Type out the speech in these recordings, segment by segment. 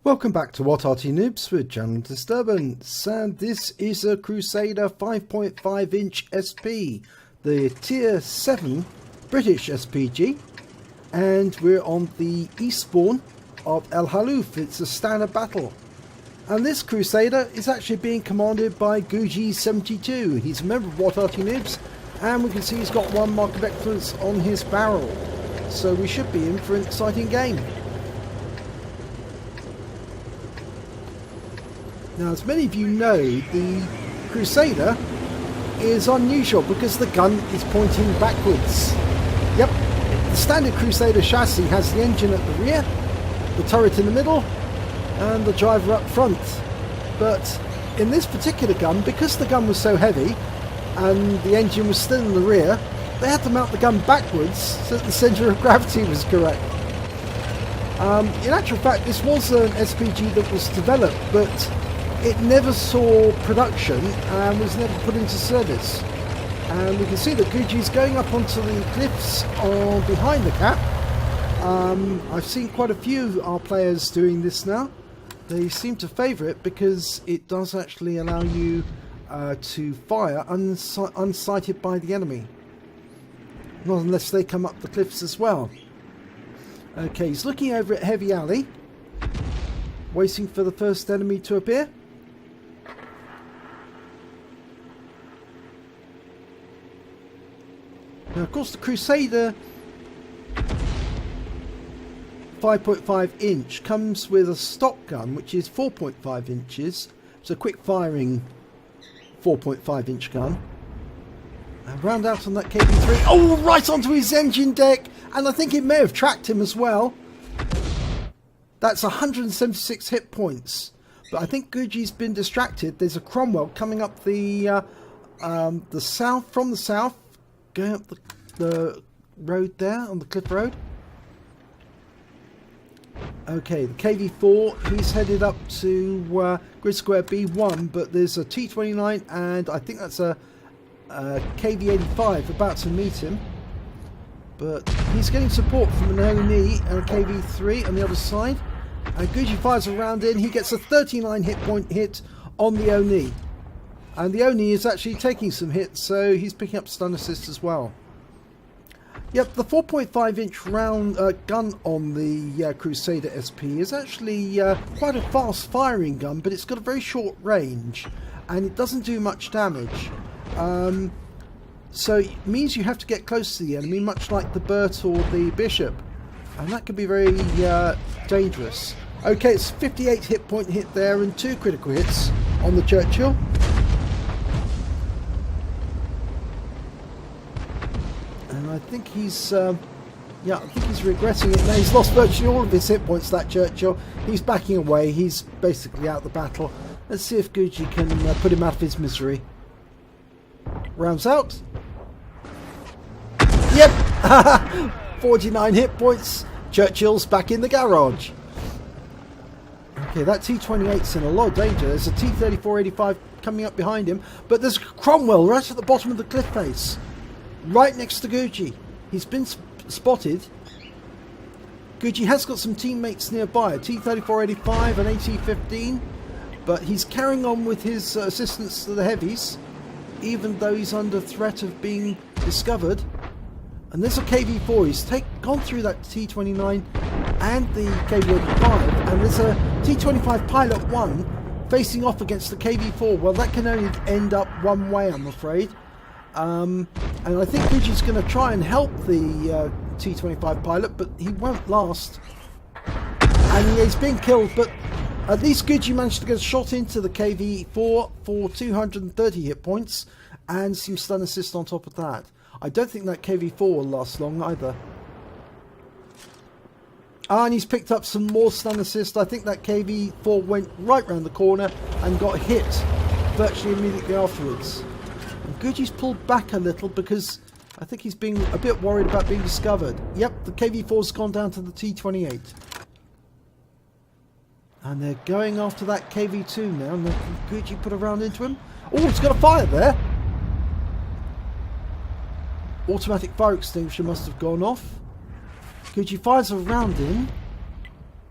Welcome back to What Arty Noobs with Channel Disturbance, and this is a Crusader 5.5 inch SP, the Tier 7 British SPG, and we're on the east spawn of Halluf. It's a standard battle, and this Crusader is actually being commanded by Guji72. He's a member of What Arty Noobs, and we can see he's got 1 mark of excellence on his barrel, so we should be in for an exciting game. Now, as many of you know, the Crusader is unusual because the gun is pointing backwards. Yep, the standard Crusader chassis has the engine at the rear, the turret in the middle, and the driver up front. But in this particular gun, because the gun was so heavy and the engine was still in the rear, they had to mount the gun backwards so that the centre of gravity was correct. In actual fact, this was an SPG that was developed, but it never saw production and was never put into service. And we can see that Guji's going up onto the cliffs behind the cap. I've seen quite a few of our players doing this now. They seem to favour it because it does actually allow you to fire unsighted by the enemy. Not unless they come up the cliffs as well. Okay, he's looking over at Heavy Alley, waiting for the first enemy to appear. Now, of course, the Crusader 5.5 inch comes with a stock gun, which is 4.5 inches. It's a quick firing 4.5 inch gun. And round out on that KB3. Oh, right onto his engine deck! And I think it may have tracked him as well. That's 176 hit points. But I think Guji's been distracted. There's a Cromwell coming up the south, from the south, going up the road there, on the cliff road. Okay, the KV4, he's headed up to grid square B1, but there's a T29 and I think that's a KV85 about to meet him. But he's getting support from an ONE and a KV3 on the other side. And Guji fires a round in, he gets a 39 hit point hit on the ONE. And the ONE is actually taking some hits, so he's picking up stun assist as well. Yep, the 4.5 inch round gun on the Crusader SP is actually quite a fast firing gun, but it's got a very short range and it doesn't do much damage. So it means you have to get close to the enemy, much like the Burt or the Bishop, and that can be very dangerous. Okay, it's 58 hit point hit there and 2 critical hits on the Churchill. And I think he's, he's regretting it now. He's lost virtually all of his hit points, that Churchill. He's backing away. He's basically out of the battle. Let's see if Guji can put him out of his misery. Rounds out. Yep! 49 hit points. Churchill's back in the garage. Okay, that T28's in a lot of danger. There's a T3485 coming up behind him, but there's Cromwell right at the bottom of the cliff face, right next to Guji. He's been spotted. Guji has got some teammates nearby, a T3485 and AT15, but he's carrying on with his assistance to the heavies, even though he's under threat of being discovered. And there's a KV4, he's gone through that T29 and the KV85, and there's a T25 Pilot 1 facing off against the KV4. Well, that can only end up one way, I'm afraid. And I think Guji's going to try and help the T25 Pilot, but he won't last. And he's being killed, but at least Guji managed to get a shot into the KV4 for 230 hit points and some stun assist on top of that. I don't think that KV4 will last long either. And he's picked up some more stun assist. I think that KV4 went right round the corner and got hit virtually immediately afterwards. And Guji's pulled back a little because I think he's being a bit worried about being discovered. Yep, the KV4's gone down to the T28. And they're going after that KV2 now. And Guji put a round into him. Oh, it's got a fire there. Automatic fire extinguisher must have gone off. Guji fires a round in,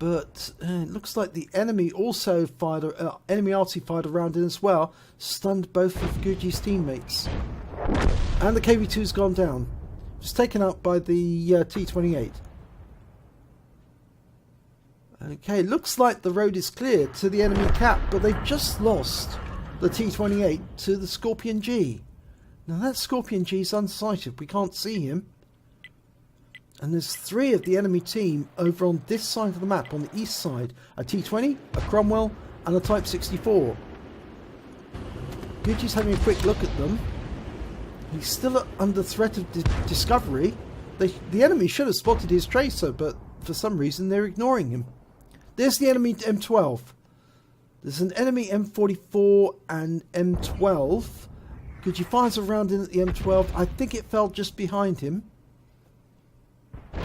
But it looks like the enemy also fired, enemy Arty fired a round in as well, stunned both of Guji's teammates. And the KV-2's gone down. It's taken out by the T-28. Okay, looks like the road is clear to the enemy cap, but they've just lost the T-28 to the Scorpion G. Now that Scorpion G is unsighted, we can't see him. And there's 3 of the enemy team over on this side of the map, on the east side. A T-20, a Cromwell, and a Type 64. Guji's having a quick look at them. He's still under threat of discovery. The enemy should have spotted his tracer, but for some reason they're ignoring him. There's the enemy M12. There's an enemy M44 and M12. Guji fires a round in at the M12. I think it fell just behind him.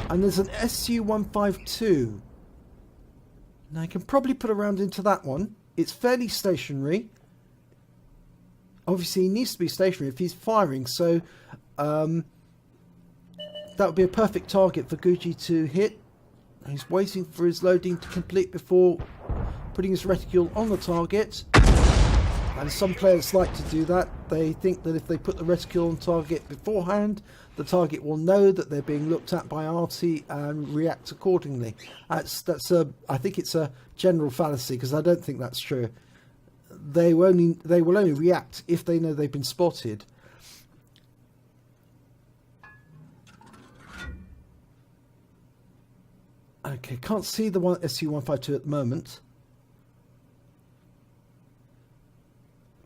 And there's an SU-152. Now I can probably put a round into that one. It's fairly stationary. Obviously he needs to be stationary if he's firing, so that would be a perfect target for Guji to hit. He's waiting for his loading to complete before putting his reticule on the target. And some players like to do that. They think that if they put the reticule on target beforehand, the target will know that they're being looked at by Arty and react accordingly. I think it's a general fallacy, because I don't think that's true. They will only react if they know they've been spotted. Okay, can't see the SU-152 at the moment.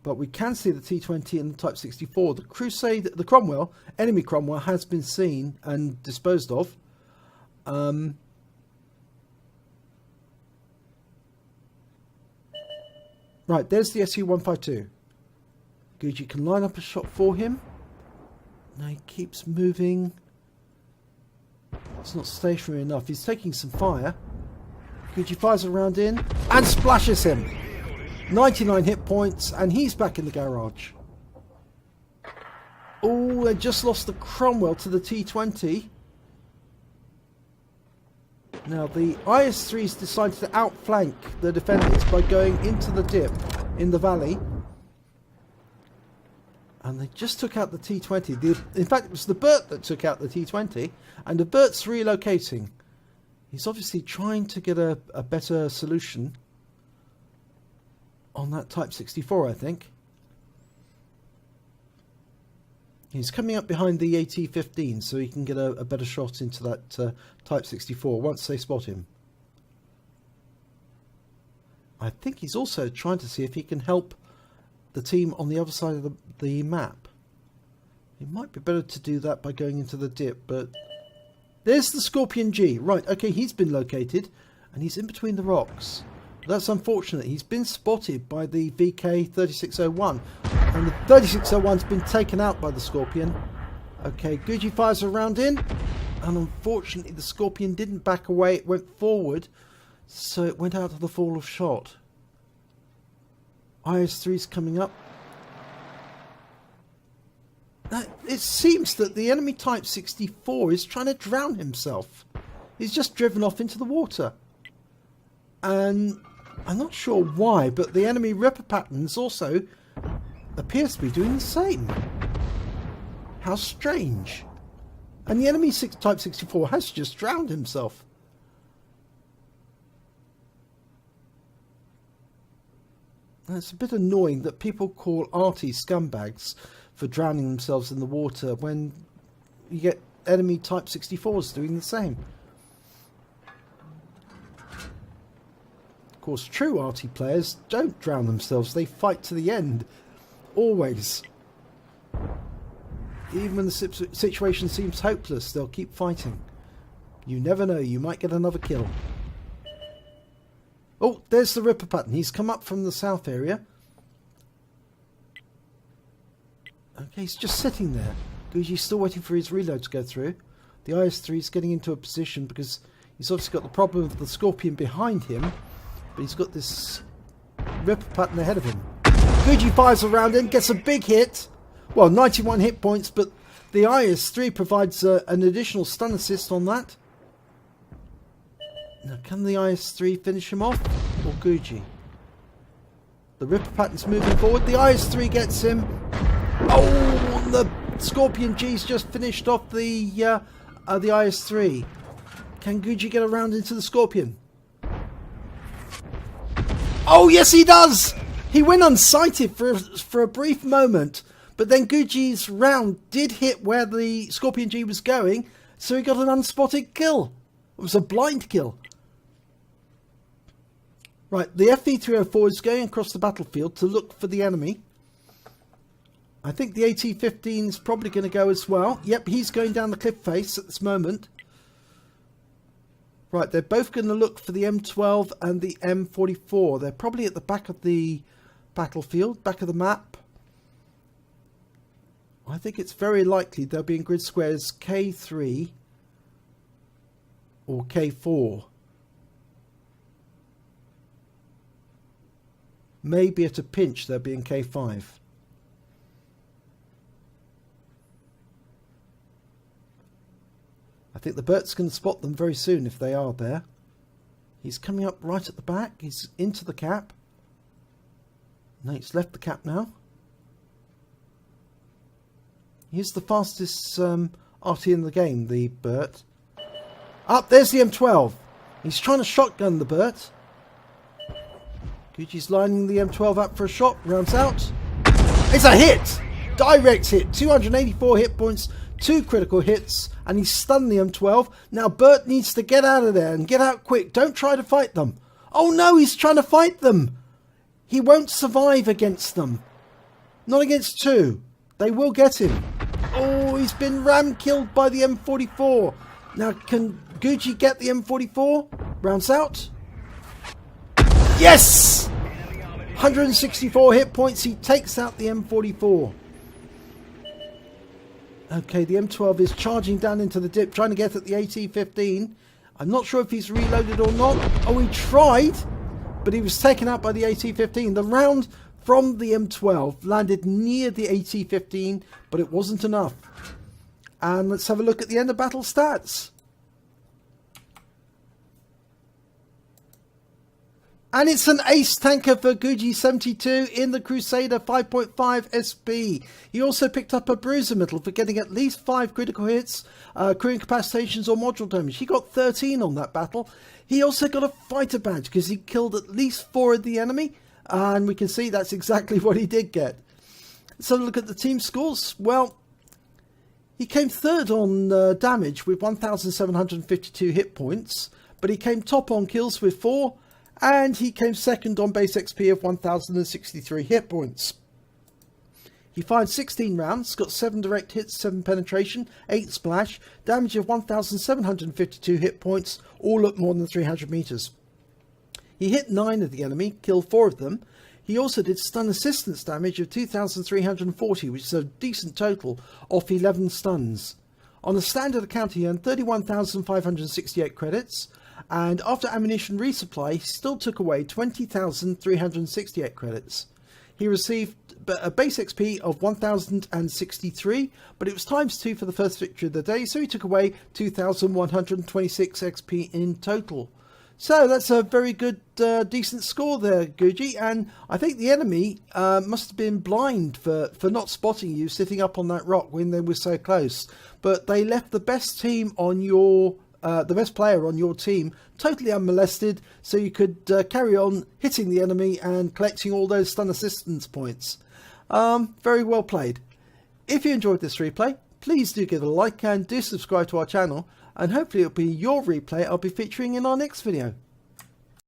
But we can see the T-20 and the Type 64. The Crusader, the Cromwell, enemy Cromwell, has been seen and disposed of. Right, there's the SU-152. Guji can line up a shot for him. Now he keeps moving. It's not stationary enough. He's taking some fire. Guji fires a round in and splashes him. 99 hit points, and he's back in the garage. Oh, they just lost the Cromwell to the T-20. Now the IS-3s decided to outflank the defenders by going into the dip in the valley. And they just took out the T-20. In fact, it was the Burt that took out the T-20, and the Burt's relocating. He's obviously trying to get a better solution on that Type 64, I think. He's coming up behind the AT-15 so he can get a better shot into that Type 64 once they spot him. I think he's also trying to see if he can help the team on the other side of the map. It might be better to do that by going into the dip, but there's the Scorpion G. Right, okay, he's been located and he's in between the rocks. That's unfortunate. He's been spotted by the VK-3601, and the 3601's been taken out by the Scorpion. Okay, Guji fires a round in, and unfortunately the Scorpion didn't back away. It went forward, so it went out of the fall of shot. IS-3's coming up. It seems that the enemy Type 64 is trying to drown himself. He's just driven off into the water. And I'm not sure why, but the enemy Ripper patterns also appears to be doing the same. How strange. And the enemy Type 64 has just drowned himself. And it's a bit annoying that people call Arty scumbags for drowning themselves in the water when you get enemy Type 64s doing the same. Of course, true Arty players don't drown themselves. They fight to the end. Always. Even when the situation seems hopeless, they'll keep fighting. You never know, you might get another kill. Oh, there's the Ripper pattern. He's come up from the south area. Okay, he's just sitting there. Guji's still waiting for his reload to go through. The IS-3 is getting into a position because he's obviously got the problem of the Scorpion behind him, but he's got this Ripper pattern ahead of him. Guji fires around him, gets a big hit. Well, 91 hit points, but the IS-3 provides an additional stun assist on that. Now, can the IS-3 finish him off, or Guji? The Ripper pattern's moving forward. The IS-3 gets him. Oh, the Scorpion G's just finished off the IS-3. Can Guji get around into the Scorpion? Oh, yes, he does! He went unsighted for a brief moment, but then Guji's round did hit where the Scorpion G was going, so he got an unspotted kill. It was a blind kill. Right, the FV304 is going across the battlefield to look for the enemy. I think the AT-15 is probably going to go as well. Yep, he's going down the cliff face at this moment. Right, they're both going to look for the M12 and the M44. They're probably at the back of the battlefield, back of the map. I think it's very likely they'll be in grid squares K3 or K4. Maybe at a pinch they'll be in K5. I think the Bert's going to spot them very soon if they are there. He's coming up right at the back. He's into the cap. No, he's left the cap now. He's the fastest Arty in the game, the Bert. Up, there's the M12. He's trying to shotgun the Bert. Guji's lining the M12 up for a shot. Rounds out. It's a hit! Direct hit. 284 hit points. 2 critical hits. And he's stunned the M12. Now Bert needs to get out of there and get out quick. Don't try to fight them. Oh no, he's trying to fight them. He won't survive against them. Not against 2. They will get him. Oh, he's been ram killed by the M44. Now can Guji get the M44? Rounds out. Yes! 164 hit points. He takes out the M44. Okay, the M12 is charging down into the dip, trying to get at the AT-15. I'm not sure if he's reloaded or not. Oh, he tried, but he was taken out by the AT-15. The round from the M12 landed near the AT-15, but it wasn't enough. And let's have a look at the end of battle stats. And it's an ace tanker for Guji 72 in the Crusader 5.5 SP. He also picked up a bruiser medal for getting at least 5 critical hits, crew incapacitations or module damage. He got 13 on that battle. He also got a fighter badge because he killed at least 4 of the enemy. And we can see that's exactly what he did get. So look at the team scores. Well, he came third on damage with 1,752 hit points. But he came top on kills with 4. And he came second on base XP of 1,063 hit points. He fired 16 rounds, got 7 direct hits, 7 penetration, 8 splash, damage of 1,752 hit points, all at more than 300 meters. He hit 9 of the enemy, killed 4 of them. He also did stun assistance damage of 2,340, which is a decent total, off 11 stuns. On a standard account, he earned 31,568 credits. And after ammunition resupply, he still took away 20,368 credits. He received a base XP of 1,063, but it was times 2 for the first victory of the day, so he took away 2,126 XP in total. So that's a very good, decent score there, Guji, and I think the enemy must have been blind for not spotting you sitting up on that rock when they were so close. But they left the best team on your... the best player on your team totally unmolested, so you could carry on hitting the enemy and collecting all those stun assistance points. Very well played. If you enjoyed this replay, please do give it a like and do subscribe to our channel, and hopefully it'll be your replay I'll be featuring in our next video.